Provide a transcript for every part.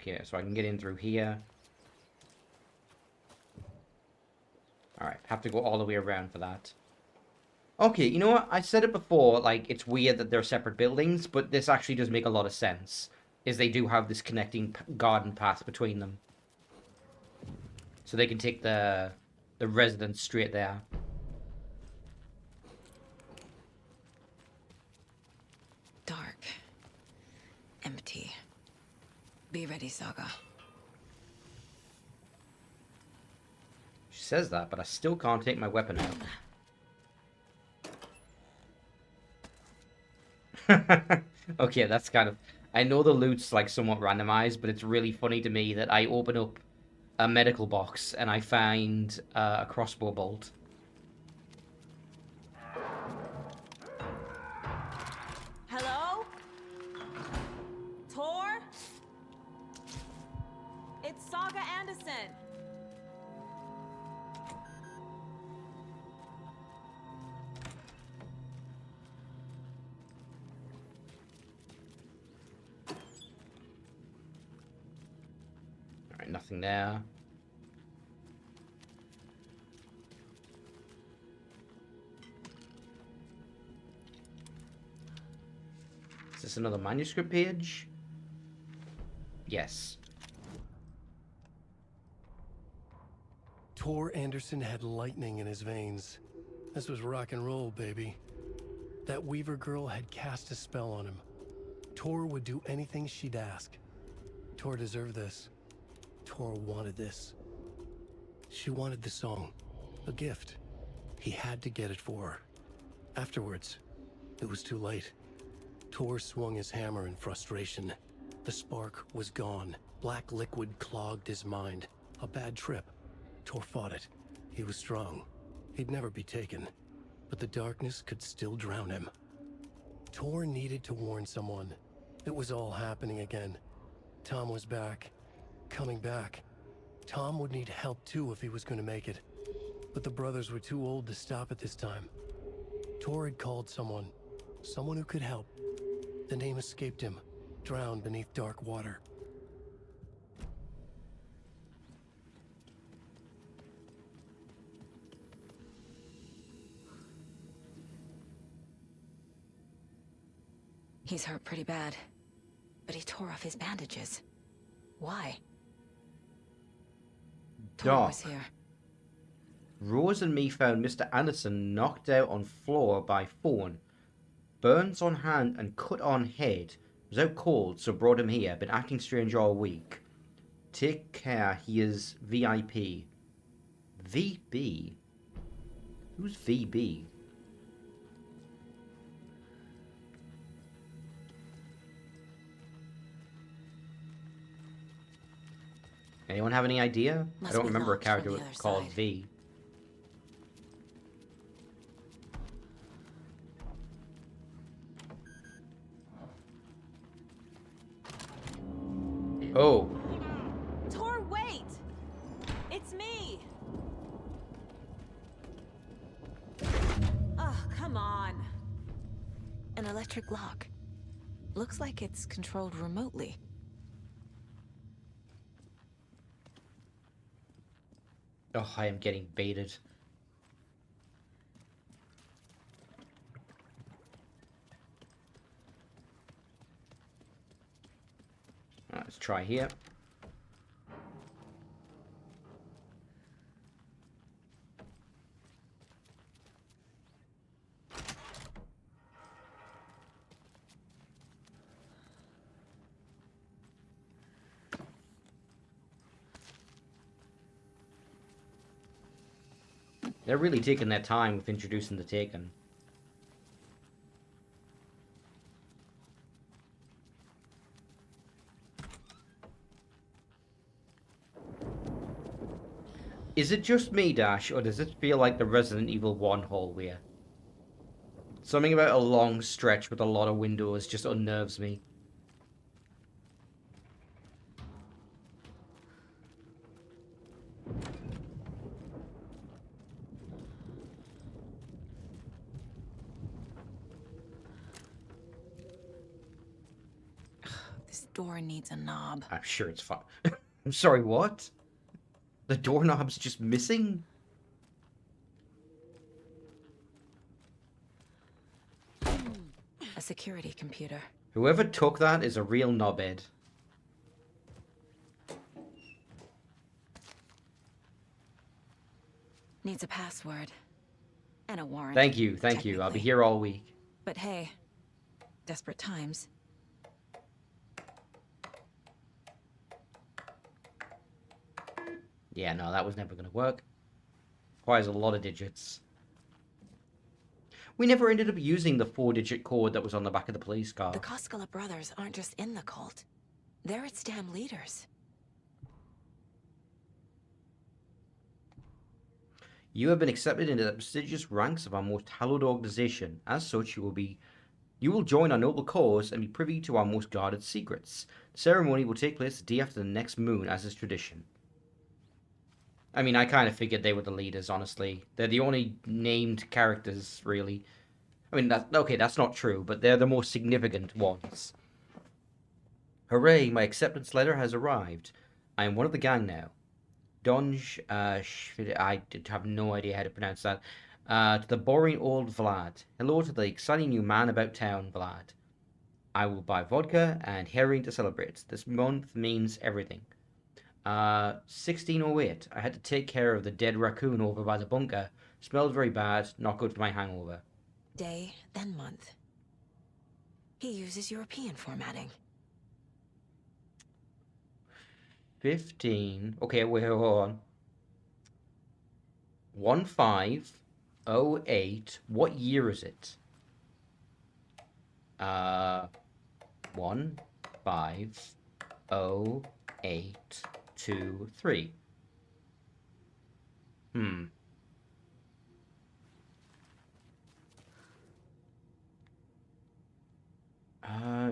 Okay, so I can get in through here. Alright, have to go all the way around for that. Okay, you know what? I said it before, like, it's weird that they're separate buildings, but this actually does make a lot of sense. Is they do have this connecting garden path between them. So they can take the residence straight there. Dark. Empty. Be ready, Saga. She says that, but I still can't take my weapon out. Okay, that's kind of... I know the loot's, like, somewhat randomized, but it's really funny to me that I open up a medical box and I find a crossbow bolt. Hello? Tor? It's Saga Anderson. Alright, nothing there. Is this another manuscript page? Yes. Tor Anderson had lightning in his veins. This was rock and roll, baby. That Weaver girl had cast a spell on him. Tor would do anything she'd ask. Tor deserved this. Tor wanted this. She wanted the song. A gift. He had to get it for her. Afterwards, it was too late. Tor swung his hammer in frustration. The spark was gone. Black liquid clogged his mind. A bad trip. Tor fought it. He was strong. He'd never be taken. But the darkness could still drown him. Tor needed to warn someone. It was all happening again. Tom was back. Coming back. Tom would need help too if he was going to make it. But the brothers were too old to stop it this time. Tor had called someone. Someone who could help. The name escaped him, drowned beneath dark water. He's hurt pretty bad. But he tore off his bandages. Why? Tor was here. Rose and me found Mr. Anderson knocked out on floor by phone. Burns on hand and cut on head. Was out cold, so brought him here. Been acting strange all week. Take care, he is VIP. VB? Who's VB? Anyone have any idea? I Must don't be remember a locked from character the other called side. V. Oh. Tor, wait! It's me! Oh, come on. An electric lock. Looks like it's controlled remotely. Oh, I am getting baited. Alright, let's try here. They're really taking their time with introducing the Taken. Is it just me, Dash, or does it feel like the Resident Evil 1 hallway? Something about a long stretch with a lot of windows just unnerves me. This door needs a knob. I'm sure it's fine. I'm sorry, what? The doorknob's just missing? A security computer. Whoever took that is a real knobhead. Needs a password. And a warrant. Thank you, thank you. I'll be technically. here all week. But hey, desperate times. Yeah, no, that was never going to work. Requires a lot of digits. We never ended up using the 4-digit code that was on the back of the police car. The Koskela brothers aren't just in the cult. They're its damn leaders. You have been accepted into the prestigious ranks of our most hallowed organization. As such, you will join our noble cause and be privy to our most guarded secrets. The ceremony will take place the day after the next moon, as is tradition. I mean, I kind of figured they were the leaders, honestly. They're the only named characters, really. I mean, that's not true, but they're the most significant ones. Hooray, my acceptance letter has arrived. I am one of the gang now. Donj, I have no idea how to pronounce that. To the boring old Vlad. Hello to the exciting new man about town, Vlad. I will buy vodka and herring to celebrate. This month means everything. 1608. I had to take care of the dead raccoon over by the bunker. Smelled very bad, not good for my hangover. Day, then month. He uses European formatting. 15. Okay, wait, hold on. 1508. What year is it? 150823.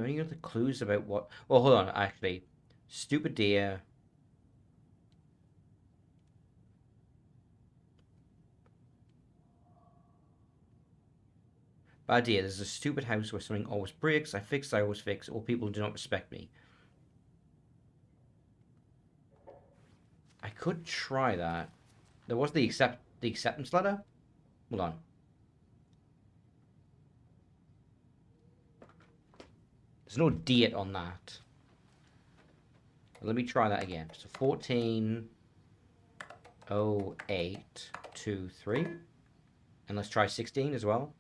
Any other clues about what? Well, hold on, actually. Stupid deer. Bad idea. There's a stupid house where something always breaks. I fix, I always fix. All people do not respect me. I could try that. There was the acceptance letter. Hold on. There's no date on that. Let me try that again. So 140823. And let's try 16 as well.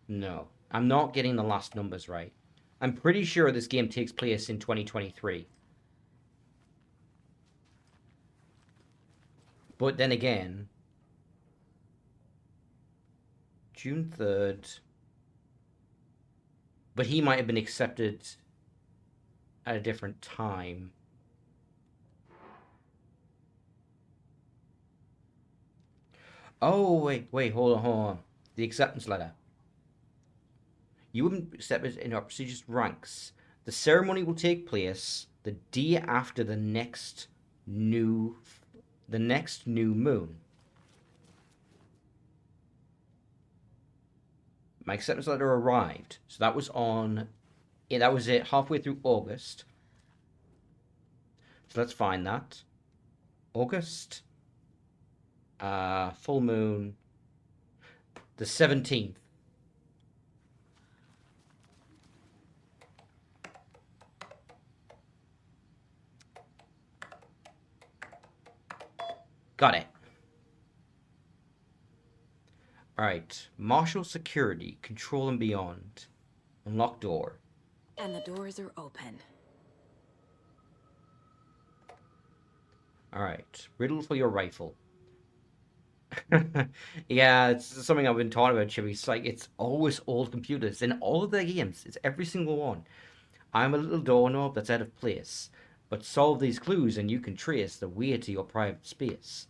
No, I'm not getting the last numbers right. I'm pretty sure this game takes place in 2023. But then again, June 3rd. But he might have been accepted at a different time. Oh, wait, hold on. The acceptance letter. You will be accepted in our prestigious ranks. The ceremony will take place the day after the next new moon. My acceptance letter arrived. So that was it halfway through August. So let's find that. August. Full moon. The 17th. Got it. Alright. Marshal security. Control and beyond. Unlock door. And the doors are open. Alright. Riddle for your rifle. Yeah, it's something I've been talking about, Chibi. It's like, it's always old computers. In all of their games. It's every single one. I'm a little doorknob that's out of place. But solve these clues and you can trace the way to your private space.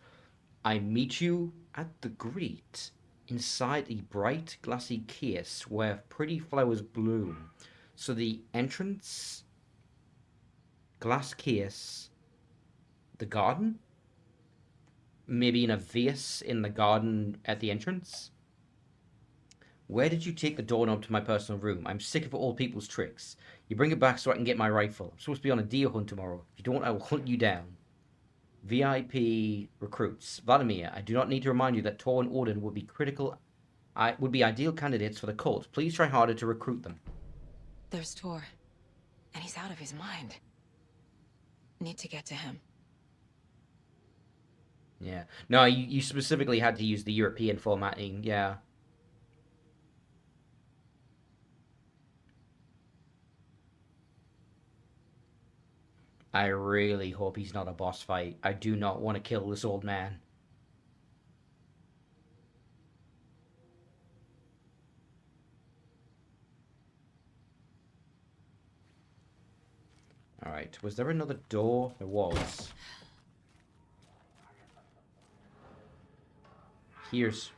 I meet you at the grate, inside a bright glassy case where pretty flowers bloom. So the entrance, glass case, the garden? Maybe in a vase in the garden at the entrance? Where did you take the doorknob to my personal room? I'm sick of all people's tricks. You bring it back so I can get my rifle. I'm supposed to be on a deer hunt tomorrow. If you don't, I will hunt you down. VIP recruits. Vladimir, I do not need to remind you that Tor and Odin would be ideal candidates for the cult. Please try harder to recruit them. There's Tor. And he's out of his mind. Need to get to him. Yeah. No, you specifically had to use the European formatting, yeah. I really hope he's not a boss fight. I do not want to kill this old man. Alright, was there another door? There was. Here's...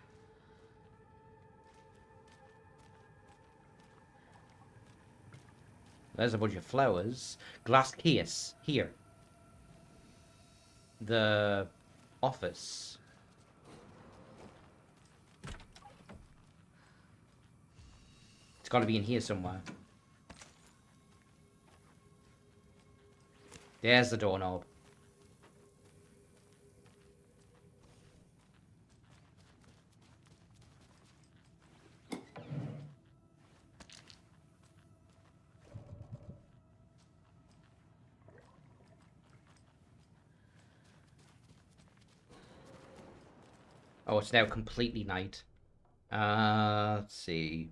There's a bunch of flowers. Glass case. Here. The office. It's got to be in here somewhere. There's the doorknob. Oh, it's now completely night. Let's see.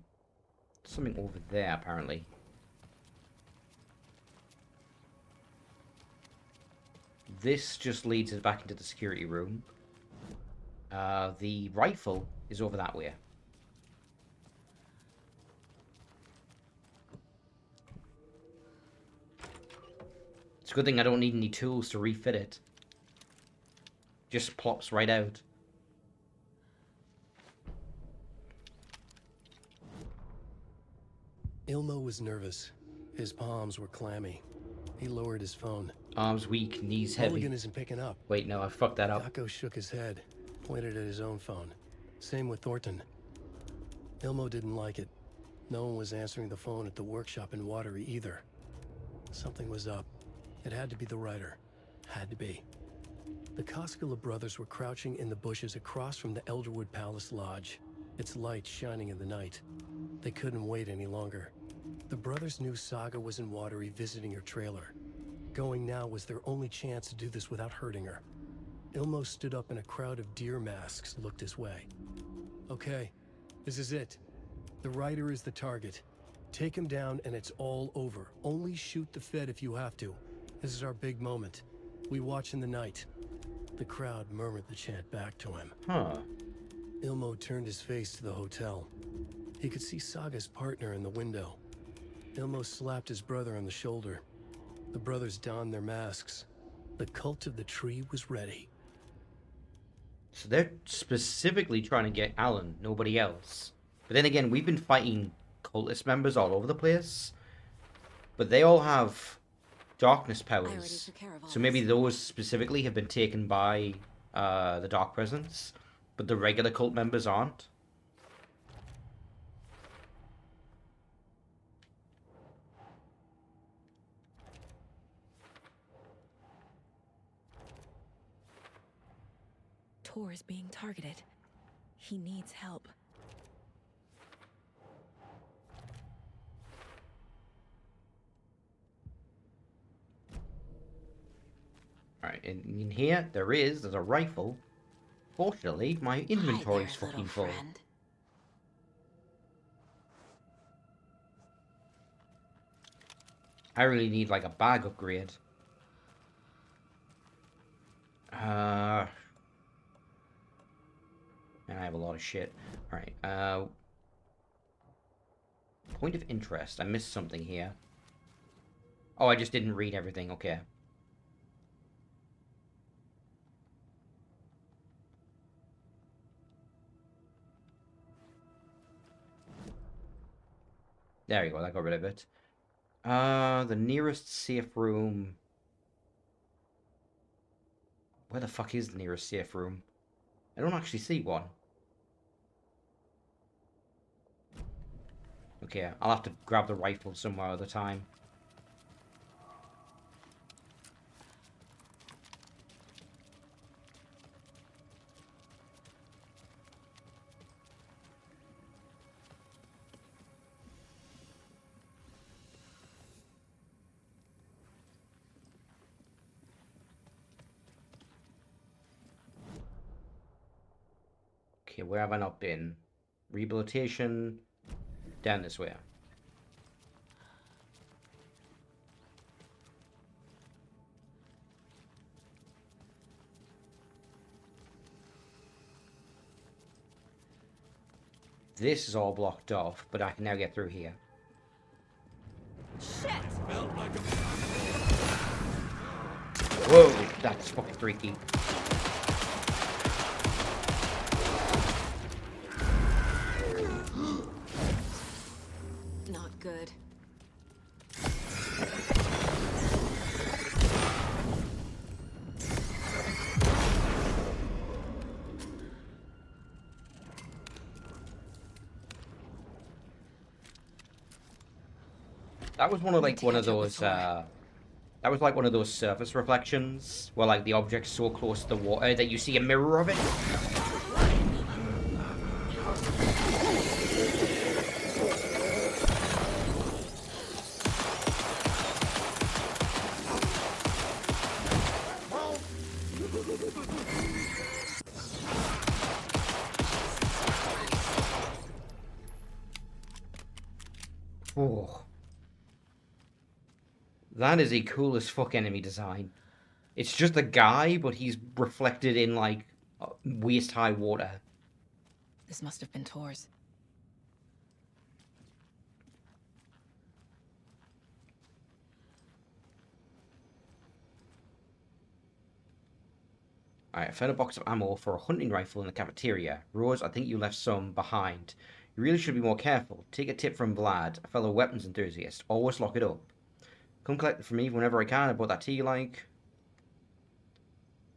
Something over there, apparently. This just leads us back into the security room. The rifle is over that way. It's a good thing I don't need any tools to refit it. Just plops right out. Ilmo was nervous. His palms were clammy. He lowered his phone. Arms weak, knees heavy. Mulligan isn't picking up. Wait, no, I fucked that up. Daco shook his head, pointed at his own phone. Same with Thornton. Ilmo didn't like it. No one was answering the phone at the workshop in Watery either. Something was up. It had to be the writer. Had to be. The Koskela brothers were crouching in the bushes across from the Elderwood Palace Lodge, its light shining in the night. They couldn't wait any longer. The brothers knew Saga was in Watery visiting her trailer. Going now was their only chance to do this without hurting her. Ilmo stood up and a crowd of deer masks looked his way. Okay, this is it. The writer is the target. Take him down and it's all over. Only shoot the Fed if you have to. This is our big moment. We watch in the night. The crowd murmured the chant back to him. Huh. Ilmo turned his face to the hotel. He could see Saga's partner in the window. Ilmo slapped his brother on the shoulder. The brothers donned their masks. The cult of the tree was ready. So they're specifically trying to get Alan, nobody else. But then again, we've been fighting cultist members all over the place. But they all have darkness powers. So maybe those specifically have been taken by the Dark Presence. But the regular cult members aren't. Tor is being targeted. He needs help. Alright, in here, there's a rifle. Fortunately, my inventory's fucking full. I really need, like, a bag upgrade. And I have a lot of shit. Alright, point of interest. I missed something here. Oh, I just didn't read everything. Okay. There you go, that got rid of it. The nearest safe room... Where the fuck is the nearest safe room? I don't actually see one. Okay, I'll have to grab the rifle somewhere at a time. Okay, where have I not been? Rehabilitation, down this way. This is all blocked off, but I can now get through here. Shit! Whoa, that's fucking freaky. Not good. That was one of like one of those that was like one of those surface reflections where like the object's so close to the water that you see a mirror of it. Oh. That is a cool as fuck enemy design. It's just a guy, but he's reflected in like waist high water. This must have been Tor's. Alright, I found a box of ammo for a hunting rifle in the cafeteria. Rose, I think you left some behind. You really should be more careful. Take a tip from Vlad, a fellow weapons enthusiast. Always lock it up. Come collect it from me whenever I can. I bought that tea you like.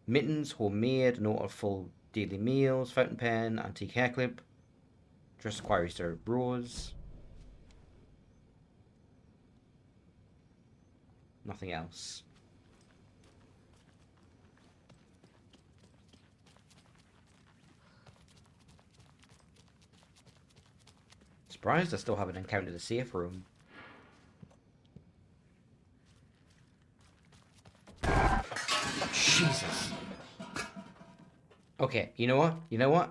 Mittens, homemade, note of full daily meals, fountain pen, antique hair clip. Dress inquiries to Rose. Nothing else. Surprised I still haven't encountered a safe room. Jesus. Okay, you know what? You know what?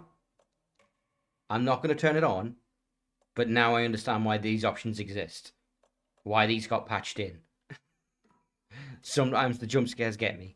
I'm not going to turn it on, but now I understand why these options exist. Why these got patched in. Sometimes the jump scares get me.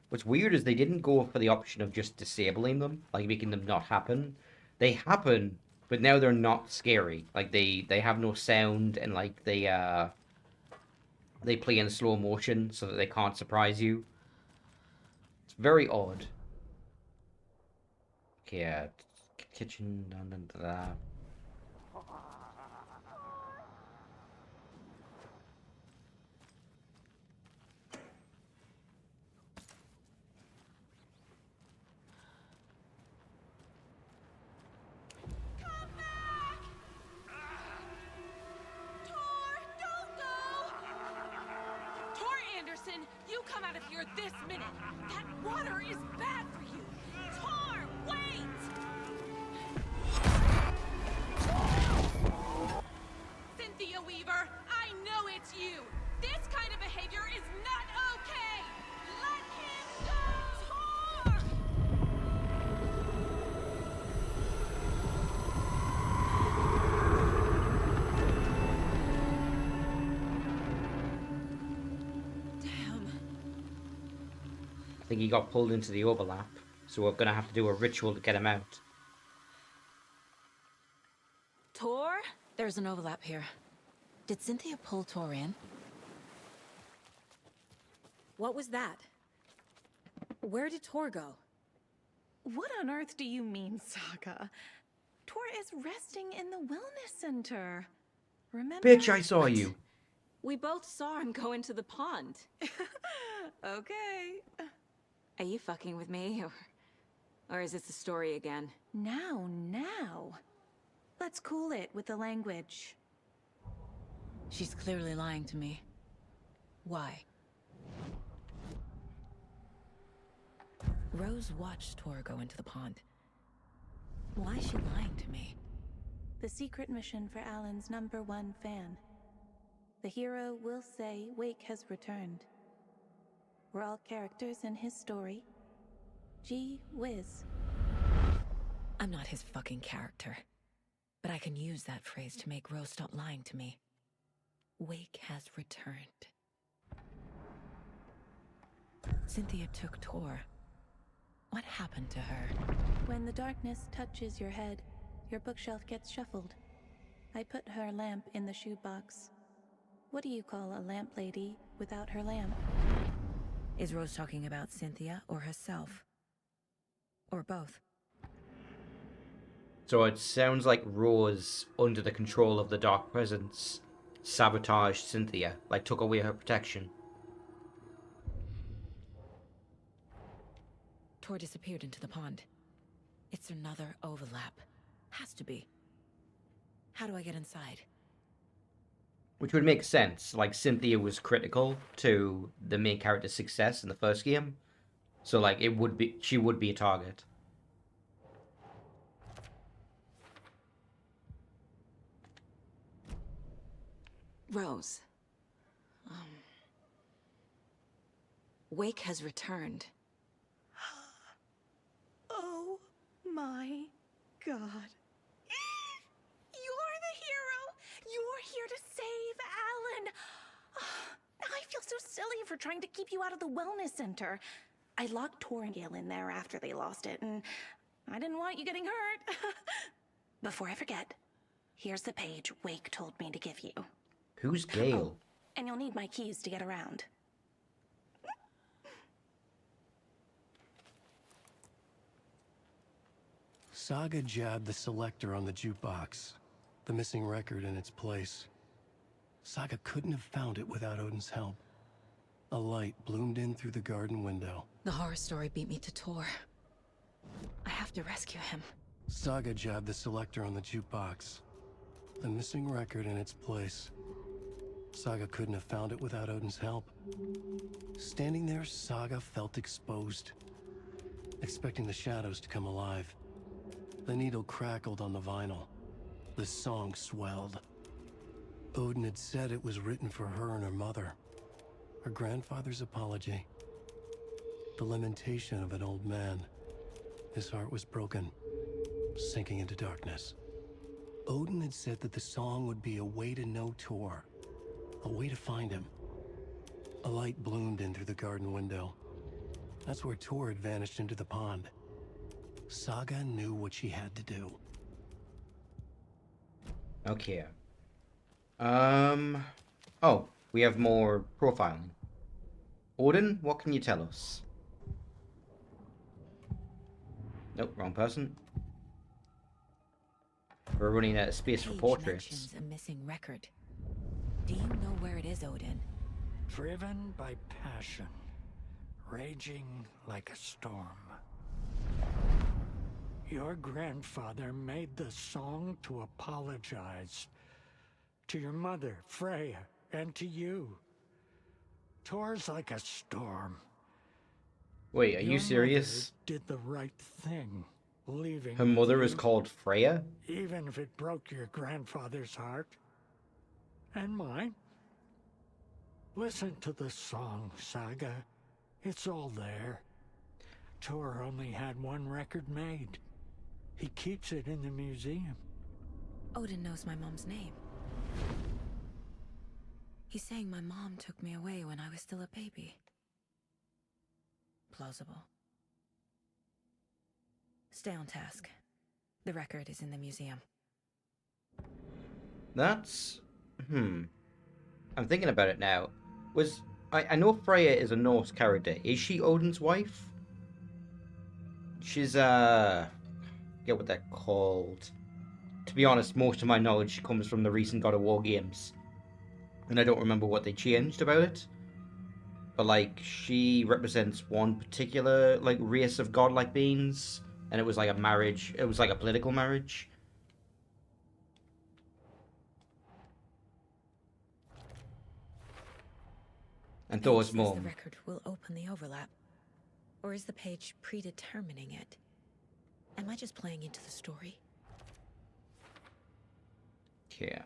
What's weird is they didn't go for the option of just disabling them, like making them not happen. They happen, but now they're not scary. Like they have no sound and like they play in slow motion so that they can't surprise you. It's very odd. Okay, kitchen, dun, dun, dun, dun. Tor, don't go! Tor Anderson, you come out of here this minute! That water is bad for you! Tor, wait! Cynthia Weaver, I know it's you! This kind of behavior is not okay! Let him go! Tor! Damn. I think he got pulled into the overlap, so we're gonna have to do a ritual to get him out. Tor? There's an overlap here. Did Cynthia pull Tor in? What was that? Where did Tor go? What on earth do you mean, Saga? Tor is resting in the wellness center. Remember? Bitch, I saw you. We both saw him go into the pond. Okay. Are you fucking with me, or is this the story again? Now. Let's cool it with the language. She's clearly lying to me. Why? Rose watched Tor go into the pond. Why is she lying to me? The secret mission for Alan's #1 fan. The hero will say Wake has returned. We're all characters in his story. Gee whiz. I'm not his fucking character. But I can use that phrase to make Rose stop lying to me. Wake has returned. Cynthia took Tor. What happened to her? When the darkness touches your head, your bookshelf gets shuffled. I put her lamp in the shoebox. What do you call a lamp lady without her lamp? Is Rose talking about Cynthia or herself? Or both? So it sounds like Rose, under the control of the Dark Presence, sabotaged Cynthia, like took away her protection. Tor disappeared into the pond. It's another overlap. Has to be. How do I get inside? Which would make sense, like Cynthia was critical to the main character's success in the first game. So like she would be a target. Rose. Wake has returned. Oh my god. You're the hero! You're here to save Alan! I feel so silly for trying to keep you out of the wellness center. I locked Tor and Gale in there after they lost it, and I didn't want you getting hurt. Before I forget, here's the page Wake told me to give you. Who's Gale? Oh, and you'll need my keys to get around. Saga jabbed the selector on the jukebox, the missing record in its place. Saga couldn't have found it without Odin's help. A light bloomed in through the garden window. The horror story beat me to Tor. I have to rescue him. Saga jabbed the selector on the jukebox, the missing record in its place. Saga couldn't have found it without Odin's help. Standing there, Saga felt exposed, expecting the shadows to come alive. The needle crackled on the vinyl. The song swelled. Odin had said it was written for her and her mother. Her grandfather's apology. The lamentation of an old man. His heart was broken, sinking into darkness. Odin had said that the song would be a way to know Tor, a way to find him. A light bloomed in through the garden window. That's where Tor had vanished into the pond. Saga knew what she had to do. Okay. Oh, we have more profiling. Odin, what can you tell us? Nope, wrong person. We're running out of space for Page portraits. mentions a missing record. Do you know where it is, Odin? Driven by passion, raging like a storm. Your grandfather made the song to apologize to your mother, Freya, and to you. Tor's like a storm. Wait, are Your you serious? mother did the right thing, leaving Her mother is you, called Freya? even if it broke your grandfather's heart. And mine. Listen to the song, Saga. It's all there. Tor only had one record made. He keeps it in the museum. Odin knows my mom's name. He's saying my mom took me away when I was still a baby. Plausible. Stay on task. The record is in the museum. That's... I'm thinking about it now. I know Freya is a Norse character. Is she Odin's wife? She's get what they're called. To be honest, most of my knowledge comes from the recent God of War games, and I don't remember what they changed about it. But like, she represents one particular like race of godlike beings, and it was like a marriage. It was like a political marriage. And Page Thor's says mom. the record will open the overlap. Or is the page predetermining it? Am I just playing into the story? Yeah.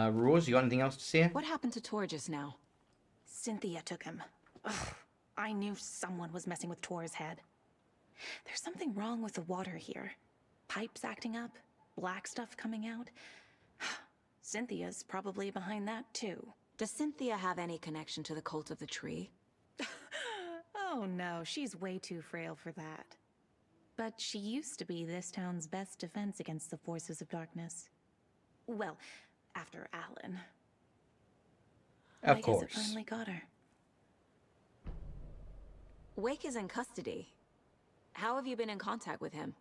Rose, you got anything else to say? What happened to Tor just now? Cynthia took him. Ugh, I knew someone was messing with Tor's head. There's something wrong with the water here. Pipes acting up, black stuff coming out. Cynthia's probably behind that too. Does Cynthia have any connection to the cult of the tree? Oh no, she's way too frail for that. But she used to be this town's best defense against the forces of darkness. Well, after Alan. Of I guess course. it finally got her. Wake is in custody. How have you been in contact with him?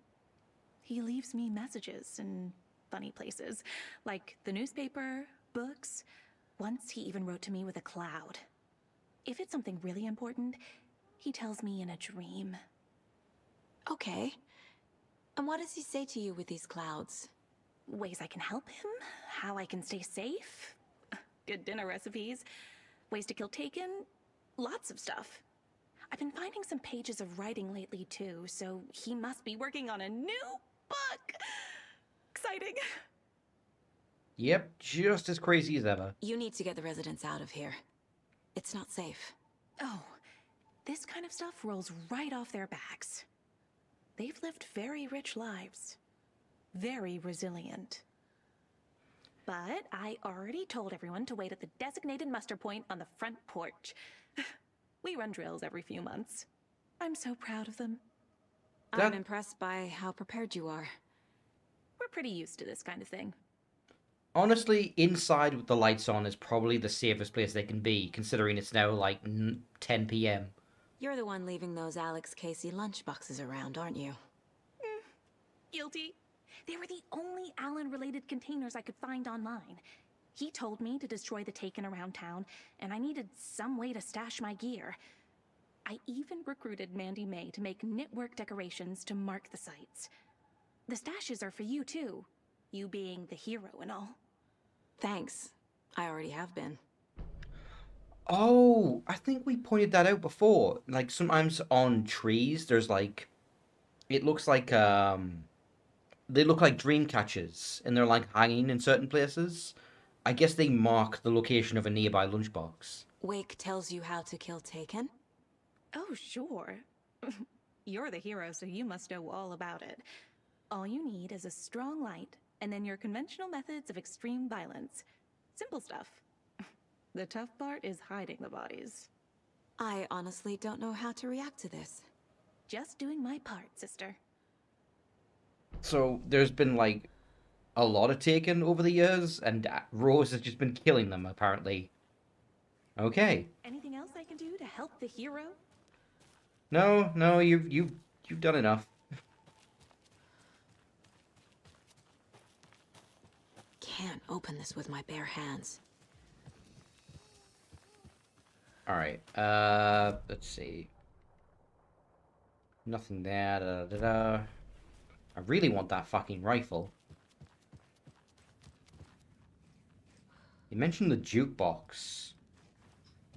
He leaves me messages in funny places, like the newspaper, books. Once he even wrote to me with a cloud. If it's something really important, he tells me in a dream. Okay. And what does he say to you with these clouds? Ways I can help him, how I can stay safe, good dinner recipes, ways to kill Taken, lots of stuff. I've been finding some pages of writing lately too, so he must be working on a new book. Exciting. Yep, just as crazy as ever. You need to get the residents out of here. It's not safe. Oh, this kind of stuff rolls right off their backs. They've lived very rich lives. Very resilient. But I already told everyone to wait at the designated muster point on the front porch. We run drills every few months. I'm so proud of them. That- I'm impressed by how prepared you are. We're pretty used to this kind of thing. Honestly, inside with the lights on is probably the safest place they can be, considering it's now like 10 p.m. You're the one leaving those Alex Casey lunchboxes around, aren't you? Guilty. They were the only Alan-related containers I could find online. He told me to destroy the Taken around town, and I needed some way to stash my gear. I even recruited Mandy May to make knitwork decorations to mark the sites. The stashes are for you, too. You being the hero and all. Thanks. I already have been. Oh, I think we pointed that out before. Like sometimes on trees, there's like, it looks like they look like dream catchers, and they're like hanging in certain places. I guess they mark the location of a nearby lunchbox. Wake tells you how to kill Taken? Oh, sure. You're the hero, so you must know all about it. All you need is a strong light, and then your conventional methods of extreme violence. Simple stuff. The tough part is hiding the bodies. I honestly don't know how to react to this. Just doing my part, sister. So there's been like a lot of Taken over the years, and Rose has just been killing them apparently. Okay. Anything else I can do to help the hero? No, you've done enough. Can't open this with my bare hands. All right. Let's see. Nothing there. Da, da, da. I really want that fucking rifle. You mentioned the jukebox,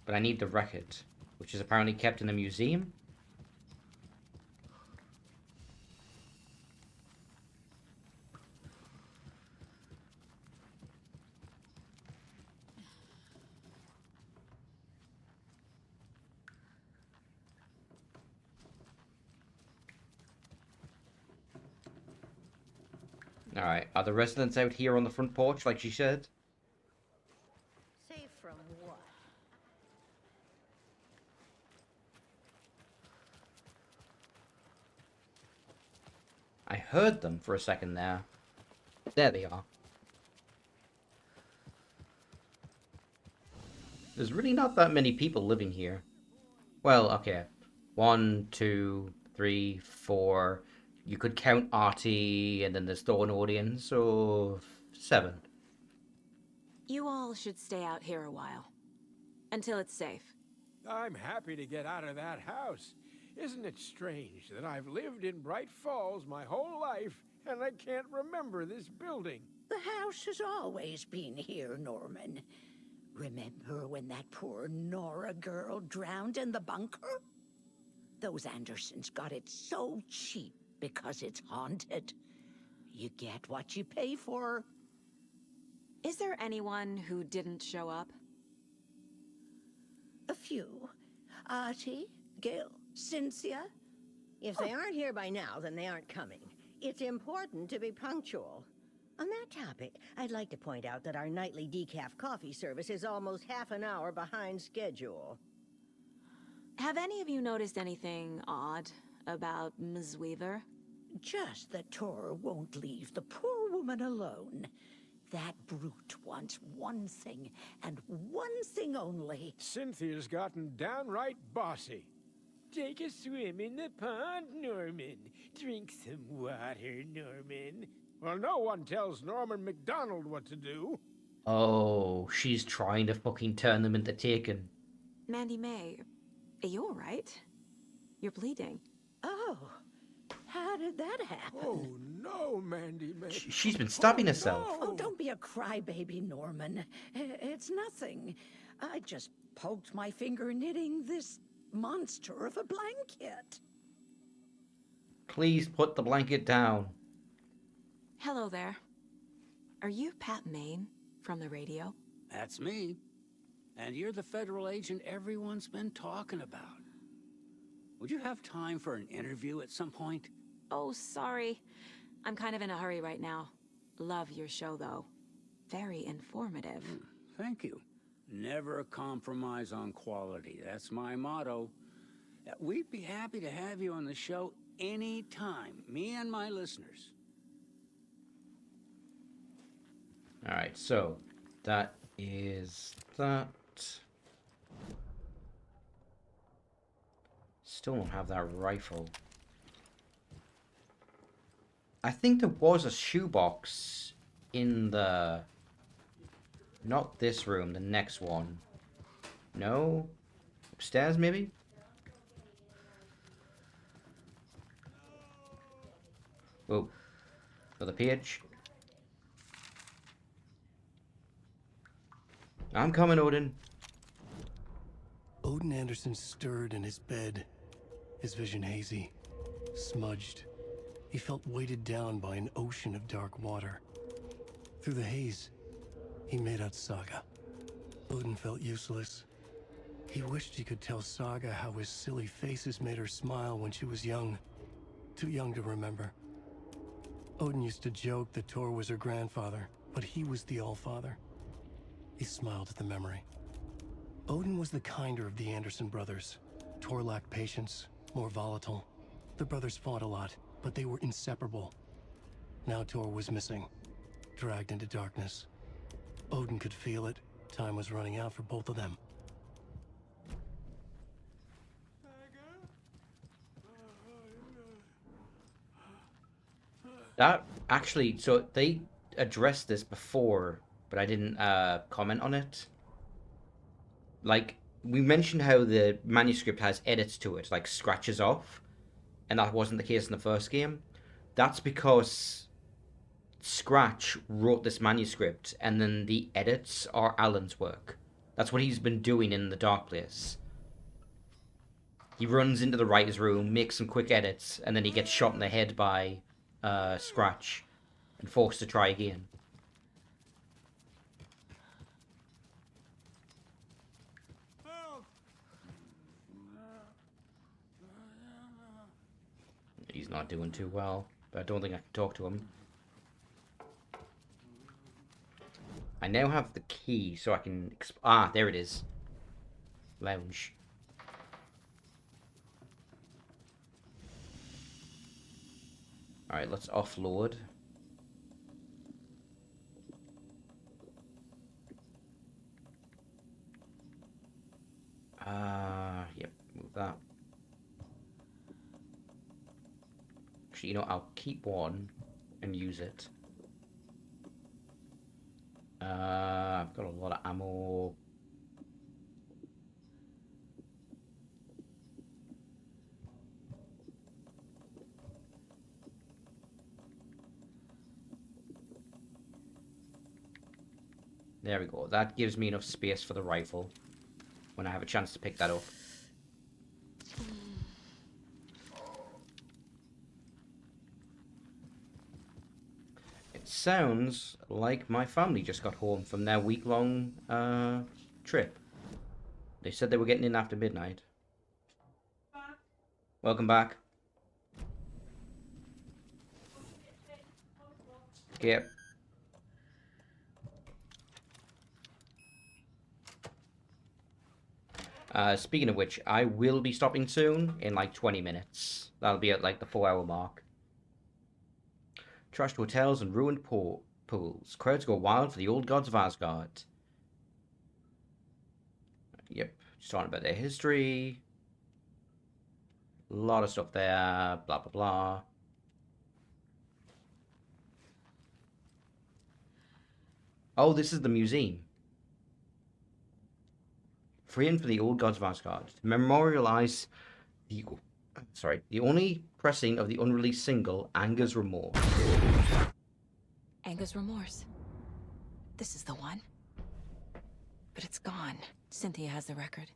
but I need the record, which is apparently kept in the museum. Alright, are the residents out here on the front porch like she said? Safe from what? I heard them for a second there. There they are. There's really not that many people living here. Well, okay. 1, 2, 3, 4. You could count Artie, and then there's Thorn Audience, so 7. You all should stay out here a while. Until it's safe. I'm happy to get out of that house. Isn't it strange that I've lived in Bright Falls my whole life, and I can't remember this building? The house has always been here, Norman. Remember when that poor Nora girl drowned in the bunker? Those Andersons got it so cheap because it's haunted. You get what you pay for. Is there anyone who didn't show up? A few. Artie, Gil, Cynthia. If they aren't here by now, then they aren't coming. It's important to be punctual. On that topic, I'd like to point out that our nightly decaf coffee service is almost half an hour behind schedule. Have any of you noticed anything odd about Ms. Weaver? Just that Tor won't leave the poor woman alone. That brute wants one thing, and one thing only. Cynthia's gotten downright bossy. Take a swim in the pond, Norman. Drink some water, Norman. Well, no one tells Norman McDonald what to do. Oh, she's trying to fucking turn them into Taken. Mandy May, are you alright? You're bleeding. Oh, how did that happen? Oh, no, Mandy May. She's been stabbing herself. No. Oh, don't be a crybaby, Norman. It's nothing. I just poked my finger knitting this monster of a blanket. Please put the blanket down. Hello there. Are you Pat Maine from the radio? That's me. And you're the federal agent everyone's been talking about. Would you have time for an interview at some point? Oh, sorry. I'm kind of in a hurry right now. Love your show, though. Very informative. Thank you. Never compromise on quality. That's my motto. We'd be happy to have you on the show anytime, me and my listeners. Alright, so that is that. Still don't have that rifle. I think there was a shoebox in the... Not this room, the next one. No? Upstairs, maybe? Oh. Another page. I'm coming, Odin. Odin Anderson stirred in his bed, his vision hazy, smudged. He felt weighted down by an ocean of dark water. Through the haze, he made out Saga. Odin felt useless. He wished he could tell Saga how his silly faces made her smile when she was young. Too young to remember. Odin used to joke that Tor was her grandfather, but he was the Allfather. He smiled at the memory. Odin was the kinder of the Anderson brothers. Tor lacked patience, more volatile. The brothers fought a lot, but they were inseparable. Now Tor was missing, dragged into darkness. Odin could feel it. Time was running out for both of them. That actually, so they addressed this before, but I didn't comment on it. Like, we mentioned how the manuscript has edits to it, like scratches off, and that wasn't the case in the first game. That's because Scratch wrote this manuscript, and then the edits are Alan's work. That's what he's been doing in the Dark Place. He runs into the writer's room, makes some quick edits, and then he gets shot in the head by Scratch and forced to try again. He's not doing too well, but I don't think I can talk to him. I now have the key, so I can... there it is. Lounge. Alright, let's offload. Yep, move that. Actually, you know, I'll keep one and use it. I've got a lot of ammo. There we go. That gives me enough space for the rifle when I have a chance to pick that up. It sounds like my family just got home from their week-long trip. They said they were getting in after midnight. Welcome back. Yep. Speaking of which, I will be stopping soon in like 20 minutes. That'll be at like the 4-hour mark. Trashed hotels and ruined pools. Crowds go wild for the old gods of Asgard. Yep, just talking about their history. A lot of stuff there, blah blah blah. Oh, this is the museum. Freeing for the old gods of Asgard. To memorialize the only pressing of the unreleased single, Anger's Remorse. Anger's Remorse. This is the one. But it's gone. Cynthia has the record.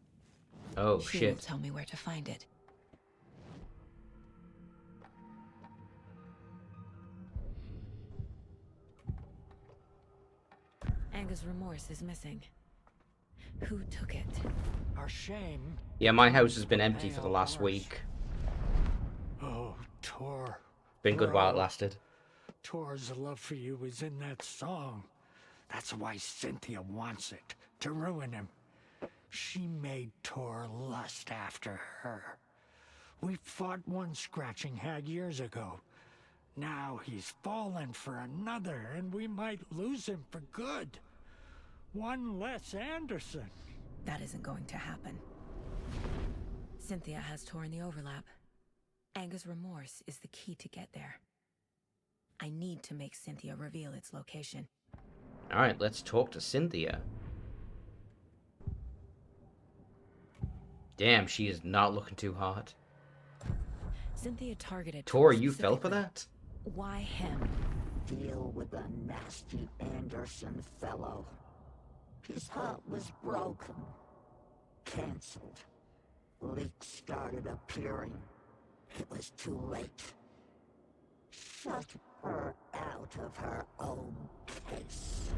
Oh, She shit. will tell me where to find it. Anger's Remorse is missing. Who took it? Our shame. Yeah, my house has been empty for the last week. Oh, Tor. Been good while it Bro. lasted. Tor's love for you is in that song. That's why Cynthia wants it, to ruin him. She made Tor lust after her. We fought one scratching hag years ago. Now he's fallen for another, and we might lose him for good. One less Anderson. That isn't going to happen. Cynthia has Tor in the overlap. Anger's Remorse is the key to get there. I need to make Cynthia reveal its location. Alright, let's talk to Cynthia. Damn, she is not looking too hot. Cynthia targeted Tor, you fell for specifically. that? Why him? Deal with the nasty Anderson fellow. His heart was broken. Cancelled. Leaks started appearing. It was too late. Shut her out of her own case.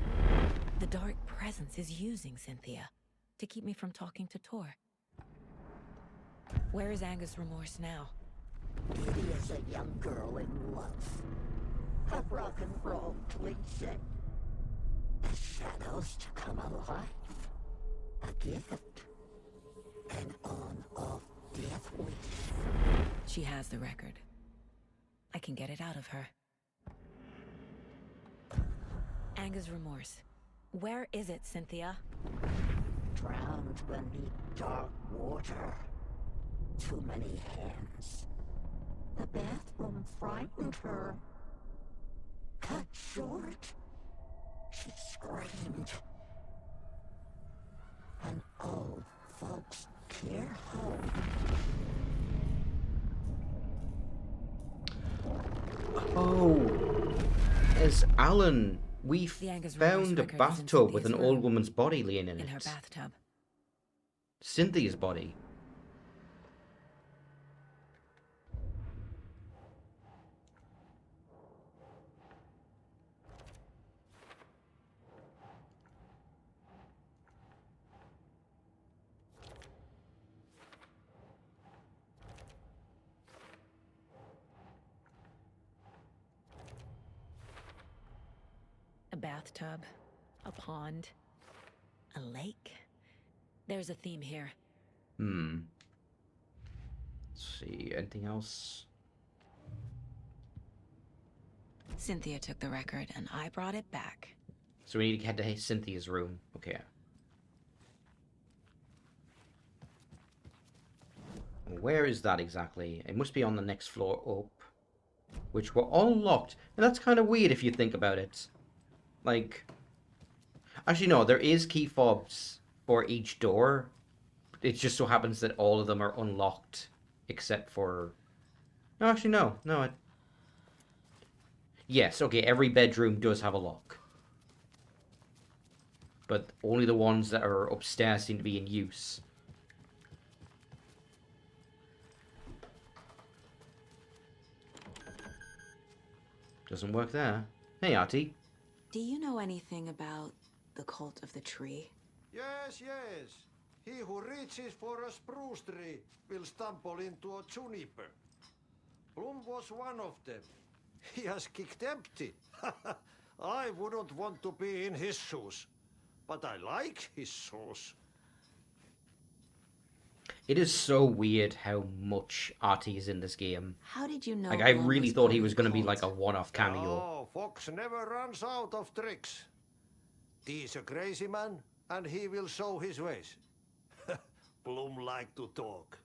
The Dark Presence is using Cynthia to keep me from talking to Tor. Where is Anger's Remorse now? Diddy is a young girl in love. A rock and roll cliche. The shadows to come alive. A gift. An on-off death wish. She has the record. I can get it out of her. Anger's Remorse. Where is it, Cynthia? Drowned beneath dark water. Too many hands. The bathroom frightened her. Cut short. She screamed. An old folks care home. Oh, as Alan, we The Anger's Remorse found a record is in bathtub with an Cynthia's old room. woman's body laying in In her it. bathtub. Cynthia's body. A bathtub. A pond. A lake. There's a theme here. Let's see, anything else? Cynthia took the record, and I brought it back. So we need to head to Cynthia's room. Okay. Where is that exactly? It must be on the next floor up. which were all locked. And that's kind of weird if you think about it. Like, actually no, there is key fobs for each door. It just so happens that all of them are unlocked, except for... No, actually no. No, yes, okay, every bedroom does have a lock. But only the ones that are upstairs seem to be in use. Doesn't work there. Hey, Artie. Do you know anything about the Cult of the Tree? Yes, yes. He who reaches for a spruce tree will stumble into a juniper. Bloom was one of them. He has kicked empty. I wouldn't want to be in his shoes. But I like his shoes. It is so weird how much Artie is in this game. How did you know? Like, I Bloom really was thought part he of was the going to be cult? like a one-off cameo. Oh, Fox never runs out of tricks. He's a crazy man, and he will show his ways. Bloom like to talk.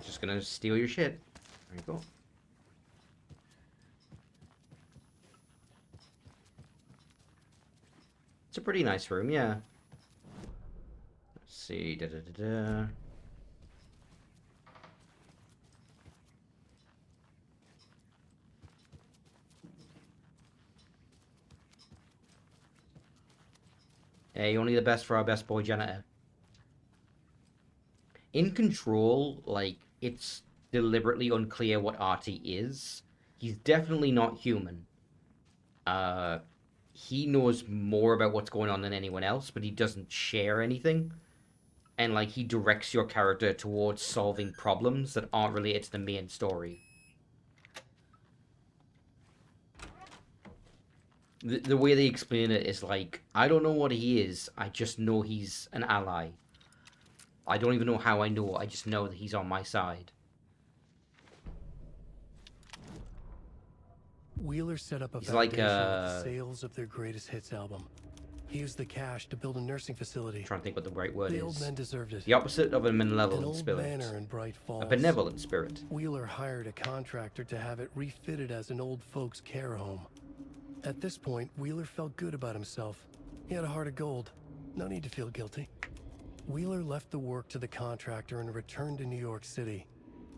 Just gonna steal your shit. There you go. It's a pretty nice room, yeah. Let's see. Da-da-da-da. Hey, only the best for our best boy janitor. In Control, like, it's deliberately unclear what Artie is. He's definitely not human. He knows more about what's going on than anyone else, but he doesn't share anything. And, like, he directs your character towards solving problems that aren't related to the main story. The way they explain it is like, I don't know what he is, I just know he's an ally. I don't even know how I know, I just know that he's on my side. Wheeler set up a He's like, foundation with the sales of their greatest hits album. He used the cash to build a nursing facility. I'm trying to think what the right word The is. old men deserved it. The opposite of a An malevolent old spirit. manor in Bright Falls. A benevolent spirit. Wheeler hired a contractor to have it refitted as an old folks' care home. At this point, Wheeler felt good about himself. He had a heart of gold. No need to feel guilty. Wheeler left the work to the contractor and returned to New York City.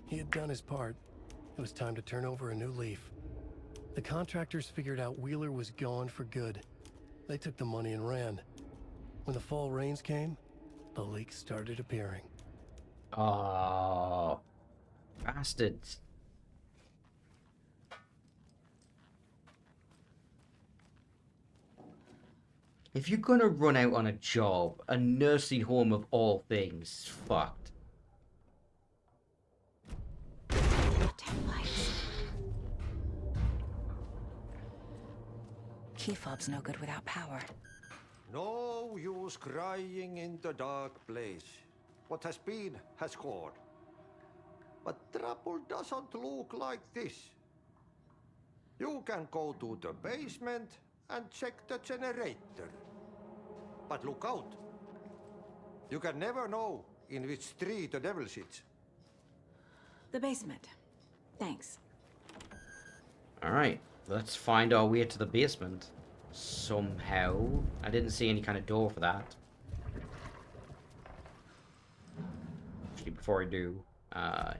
He had done his part. It was time to turn over a new leaf. The contractors figured out Wheeler was gone for good. They took the money and ran. When the fall rains came, the leaks started appearing. Oh, bastards. If you're gonna run out on a job, a nursing home of all things is fucked. 10 lights. Key fob's no good without power. No use crying in the dark place. What has been has gone. But trouble doesn't look like this. You can go to the basement and check the generator. But look out. You can never know in which tree the devil sits. The basement. Thanks. Alright, let's find our way to the basement. Somehow. I didn't see any kind of door for that. Actually, before I do,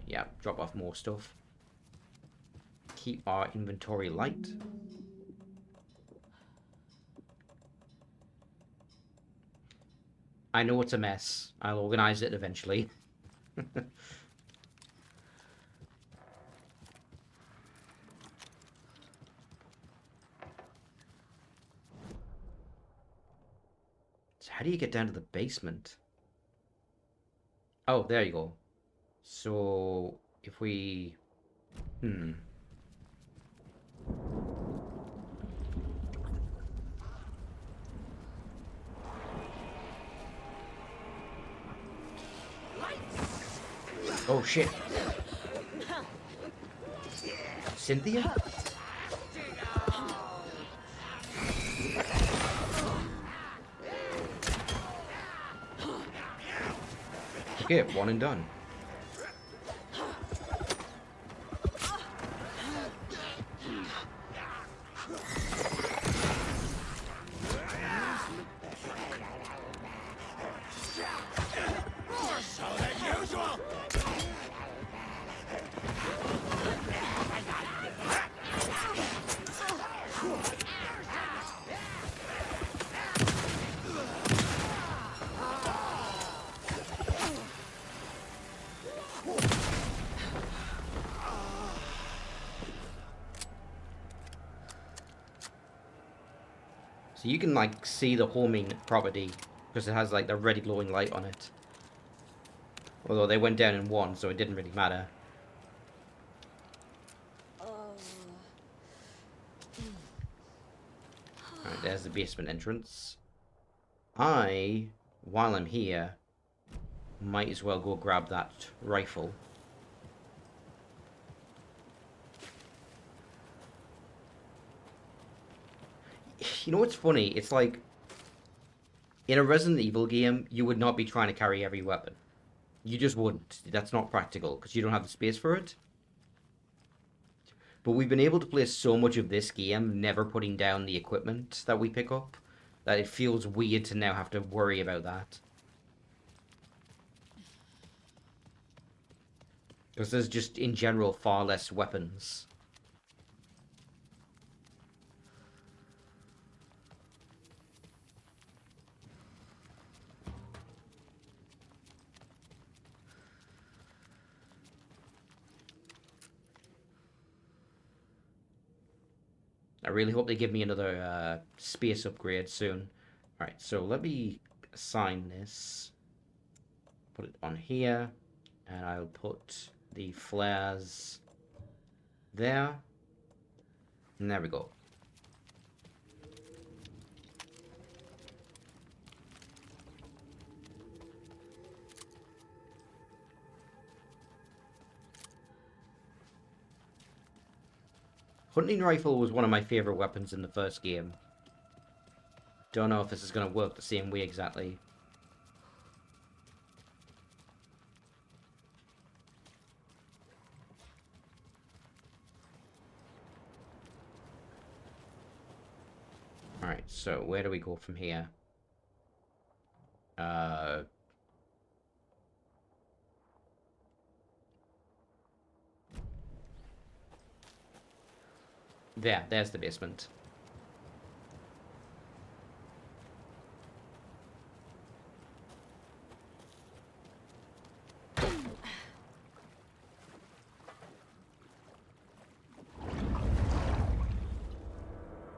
yeah, drop off more stuff. Keep our inventory light. I know it's a mess. I'll organize it eventually. So how do you get down to the basement? Oh, there you go. So if we... Oh shit. Cynthia? Okay, one and done. So you can like see the homing property because it has like the red glowing light on it. Although they went down in one, so it didn't really matter. Alright, there's the basement entrance. While I'm here, might as well go grab that rifle. You know what's funny? It's like, in a Resident Evil game, you would not be trying to carry every weapon. You just wouldn't. That's not practical, because you don't have the space for it. But we've been able to play so much of this game, never putting down the equipment that we pick up, that it feels weird to now have to worry about that. Because there's just, in general, far less weapons. I really hope they give me another space upgrade soon. Alright, so let me assign this. Put it on here. And I'll put the flares there. And there we go. Hunting rifle was one of my favorite weapons in the first game. Don't know if this is going to work the same way exactly. Alright, so where do we go from here? There's the basement.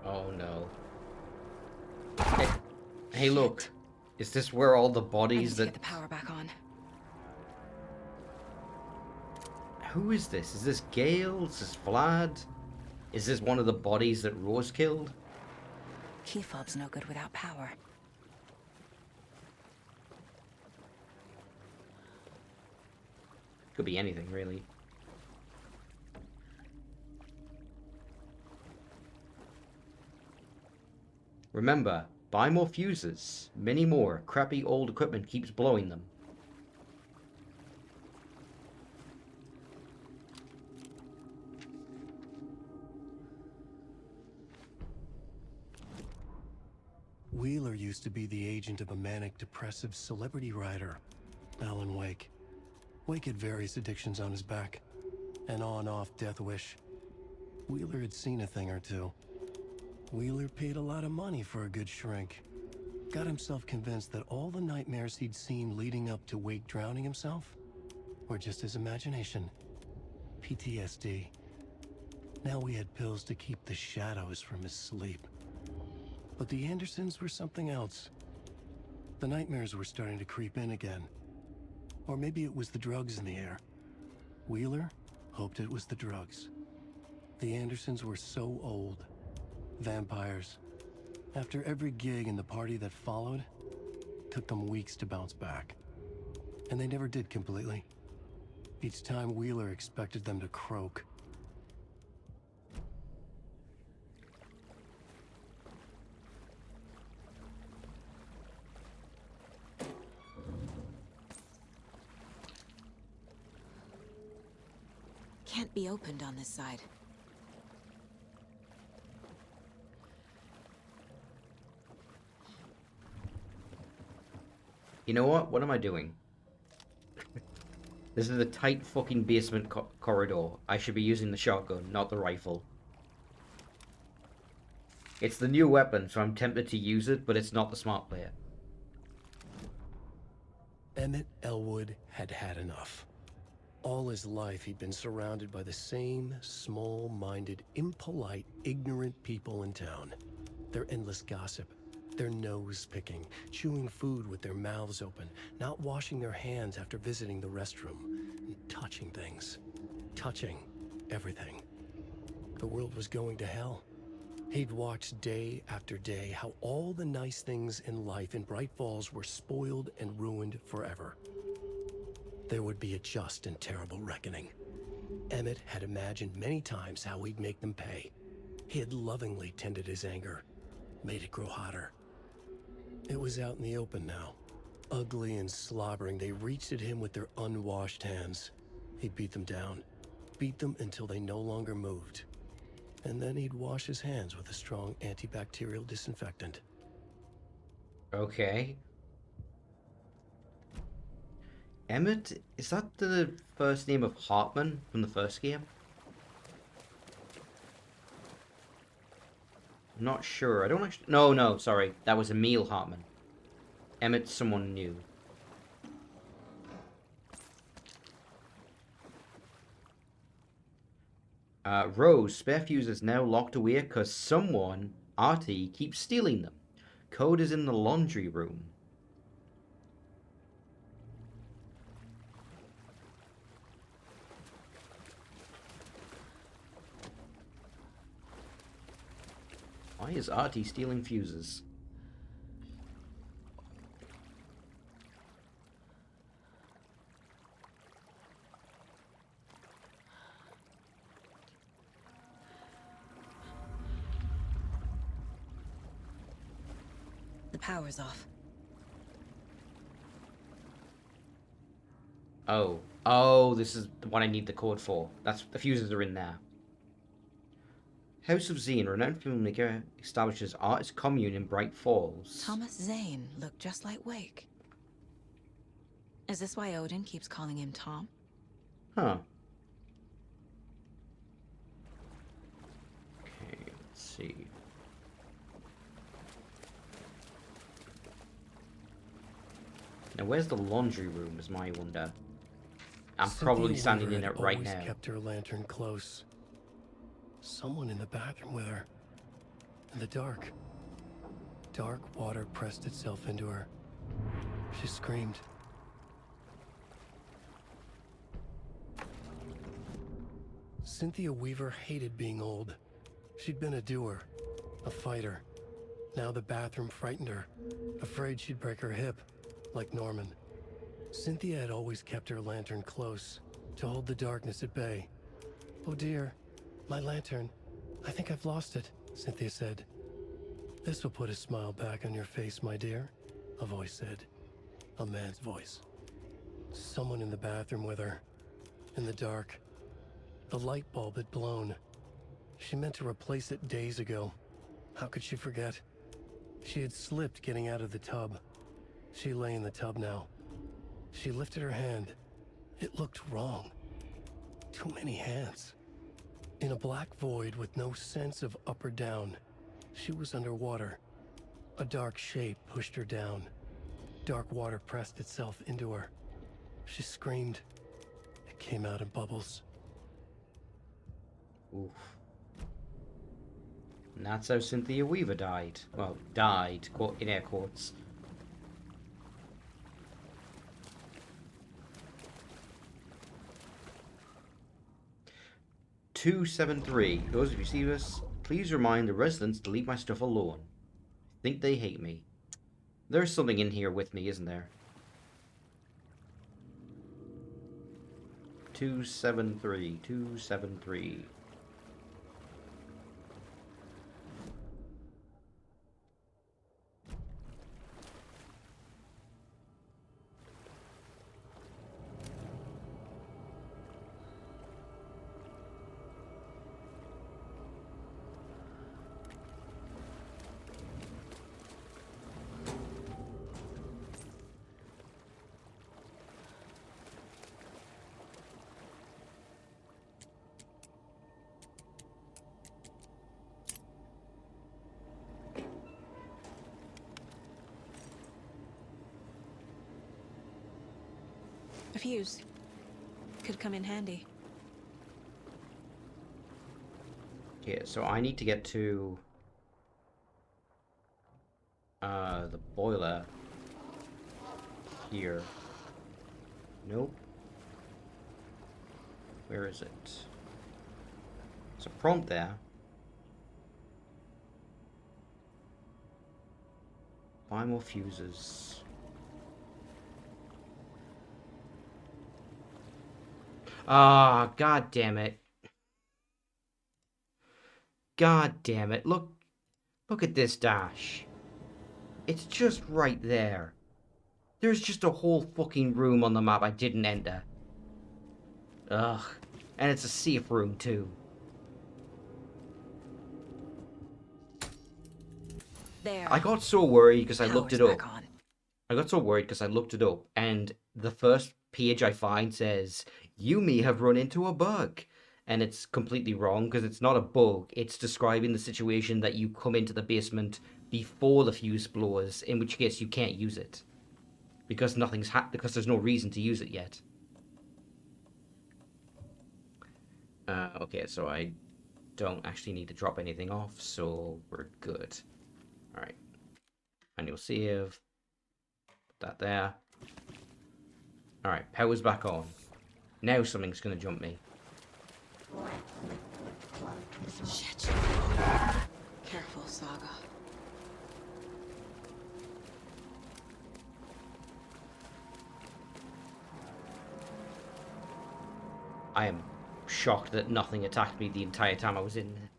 Oh no. Hey look. Is this where all the bodies that... get the power back on. Who is this? Is this Gale? Is this Vlad? Is this one of the bodies that Rose killed? Key fob's no good without power. Could be anything, really. Remember, buy more fuses. Many more. Crappy old equipment keeps blowing them. Wheeler used to be the agent of a manic-depressive celebrity writer, Alan Wake. Wake had various addictions on his back. An on-off death wish. Wheeler had seen a thing or two. Wheeler paid a lot of money for a good shrink. Got himself convinced that all the nightmares he'd seen leading up to Wake drowning himself were just his imagination. PTSD. Now we had pills to keep the shadows from his sleep. But the Andersons were something else. The nightmares were starting to creep in again. Or maybe it was the drugs in the air. Wheeler hoped it was the drugs. The Andersons were so old. Vampires. After every gig and the party that followed, took them weeks to bounce back. And they never did completely. Each time Wheeler expected them to croak. can't be opened on this side. You know what? What am I doing? This is a tight fucking basement corridor. I should be using the shotgun, not the rifle. It's the new weapon, so I'm tempted to use it, but it's not the smart player. Emmett Elwood had had enough. All his life, he'd been surrounded by the same small-minded, impolite, ignorant people in town. Their endless gossip, their nose-picking, chewing food with their mouths open, not washing their hands after visiting the restroom, and touching things. Touching everything. The world was going to hell. He'd watched day after day how all the nice things in life in Bright Falls were spoiled and ruined forever. There would be a just and terrible reckoning. Emmett had imagined many times how he'd make them pay. He had lovingly tended his anger, made it grow hotter. It was out in the open now. Ugly and slobbering, they reached at him with their unwashed hands. He'd beat them down, beat them until they no longer moved. And then he'd wash his hands with a strong antibacterial disinfectant. Okay. Emmett, is that the first name of Hartman from the first game? I'm not sure. I don't actually... No, sorry. That was Emil Hartman. Emmett's someone new. Rose, spare fuse is now locked away because someone, Artie, keeps stealing them. Code is in the laundry room. Why is Artie stealing fuses? The power's off. Oh, this is the one I need the code for. That's the fuses are in there. House of Zane, renowned filmmaker, establishes artist commune in Bright Falls. Thomas Zane looked just like Wake. Is this why Odin keeps calling him Tom? Huh. Okay, let's see. Now, where's the laundry room is my wonder. I'm probably standing in it right now. Always kept her lantern close. Someone in the bathroom with her. In the dark. Dark water pressed itself into her. She screamed. Cynthia Weaver hated being old. She'd been a doer, a fighter. Now the bathroom frightened her, afraid she'd break her hip, like Norman. Cynthia had always kept her lantern close, to hold the darkness at bay. Oh dear, my lantern. I think I've lost it, Cynthia said. This will put a smile back on your face, my dear, a voice said. A man's voice. Someone in the bathroom with her. In the dark. The light bulb had blown. She meant to replace it days ago. How could she forget? She had slipped getting out of the tub. She lay in the tub now. She lifted her hand. It looked wrong. Too many hands. In a black void with no sense of up or down, she was underwater. A dark shape pushed her down. Dark water pressed itself into her. She screamed. It came out in bubbles. Oof. And that's how Cynthia Weaver died. Well, died, quote, in air quotes. "273. Those of you see this, please remind the residents to leave my stuff alone. I think they hate me. There's something in here with me, isn't there?" 273. 273. A fuse. Could come in handy. Okay, so I need to get to the boiler here. Nope. Where is it? There's a prompt there. Buy more fuses. Ah, god damn it. God damn it. Look at this dash. It's just right there. There's just a whole fucking room on the map I didn't enter. Ugh. And it's a safe room too. There. I got so worried because I looked it Power's up. back on. I got so worried because I looked it up, and the first page I find says, "You may have run into a bug." And it's completely wrong, because it's not a bug. It's describing the situation that you come into the basement before the fuse blows, in which case you can't use it. Because because there's no reason to use it yet. Okay, so I don't actually need to drop anything off, so we're good. Alright. Manual save. Put that there. Alright, power's back on. Now something's gonna jump me. Shit. Careful, Saga. I am shocked that nothing attacked me the entire time I was in there.